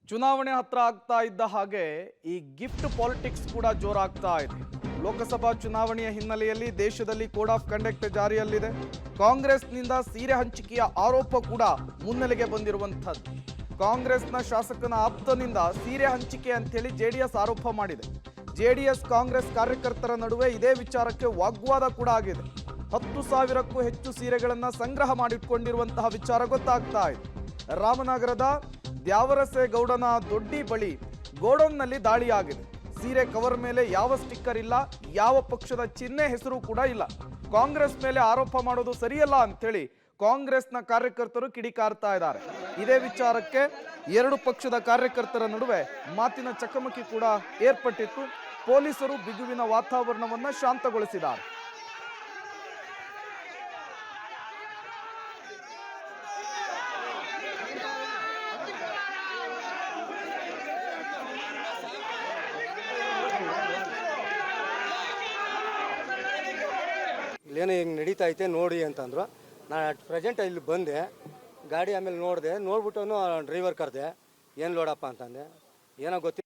ಚುನಾವಣೆ ಹತ್ರ ಆಗ್ತಾ ಇದ್ದ ಹಾಗೆ ಈ ಗಿಫ್ಟ್ ಪಾಲಿಟಿಕ್ಸ್ ಕೂಡ ಜೋರಾಗ್ತಾ ಇದೆ. ಲೋಕಸಭಾ ಚುನಾವಣೆಯ ಹಿನ್ನೆಲೆಯಲ್ಲಿ ದೇಶದಲ್ಲಿ ಕೋಡ್ ಆಫ್ ಕಂಡಕ್ಟ್ ಜಾರಿಯಲ್ಲಿದೆ. ಕಾಂಗ್ರೆಸ್ನಿಂದ ಸೀರೆ ಹಂಚಿಕೆಯ ಆರೋಪ ಕೂಡ ಮುನ್ನೆಲೆಗೆ ಬಂದಿರುವಂಥದ್ದು. ಕಾಂಗ್ರೆಸ್ನ ಶಾಸಕನ ಆಪ್ತನಿಂದ ಸೀರೆ ಹಂಚಿಕೆ ಅಂತೇಳಿ ಜೆಡಿಎಸ್ ಆರೋಪ ಮಾಡಿದೆ. ಜೆಡಿಎಸ್ ಕಾಂಗ್ರೆಸ್ ಕಾರ್ಯಕರ್ತರ ನಡುವೆ ಇದೇ ವಿಚಾರಕ್ಕೆ ವಾಗ್ವಾದ ಕೂಡ ಆಗಿದೆ. 10,000ಕ್ಕೂ ಹೆಚ್ಚು ಸೀರೆಗಳನ್ನು ಸಂಗ್ರಹ ಮಾಡಿಟ್ಕೊಂಡಿರುವಂತಹ ವಿಚಾರ ಗೊತ್ತಾಗ್ತಾ ಇದೆ. ರಾಮನಗರದ ದ್ಯಾವರಸೆ ಗೌಡನ ದೊಡ್ಡಿ ಬಳಿ ಗೋಡೌನ್ನಲ್ಲಿ ದಾಳಿಯಾಗಿದೆ. ಸೀರೆ ಕವರ್ ಮೇಲೆ ಯಾವ ಸ್ಟಿಕ್ಕರ್ ಇಲ್ಲ, ಯಾವ ಪಕ್ಷದ ಚಿಹ್ನೆ ಹೆಸರು ಕೂಡ ಇಲ್ಲ. ಕಾಂಗ್ರೆಸ್ ಮೇಲೆ ಆರೋಪ ಮಾಡೋದು ಸರಿಯಲ್ಲ ಅಂತೇಳಿ ಕಾಂಗ್ರೆಸ್ನ ಕಾರ್ಯಕರ್ತರು ಕಿಡಿಕಾರ್ತಾ ಇದ್ದಾರೆ. ಇದೇ ವಿಚಾರಕ್ಕೆ ಎರಡು ಪಕ್ಷದ ಕಾರ್ಯಕರ್ತರ ನಡುವೆ ಮಾತಿನ ಚಕಮಕಿ ಕೂಡ ಏರ್ಪಟ್ಟಿತ್ತು. ಪೊಲೀಸರು ಬಿಗುವಿನ ವಾತಾವರಣವನ್ನ ಶಾಂತಗೊಳಿಸಿದ್ದಾರೆ. ಇಲ್ಲೇನೋ ಹಿಂಗೆ ನಡೀತಾ ಐತೆ ನೋಡಿ ಅಂತಂದ್ರು. ನಾನು ಅಟ್ ಪ್ರೆಸೆಂಟ್ ಇಲ್ಲಿ ಬಂದೆ, ಗಾಡಿ ಆಮೇಲೆ ನೋಡಿದೆ, ನೋಡ್ಬಿಟ್ಟು ಡ್ರೈವರ್ ಕರೆದೆ, ಏನು ಲೋಡಪ್ಪ ಅಂತಂದೆ. ಏನೋ ಗೊತ್ತಿಲ್ಲ.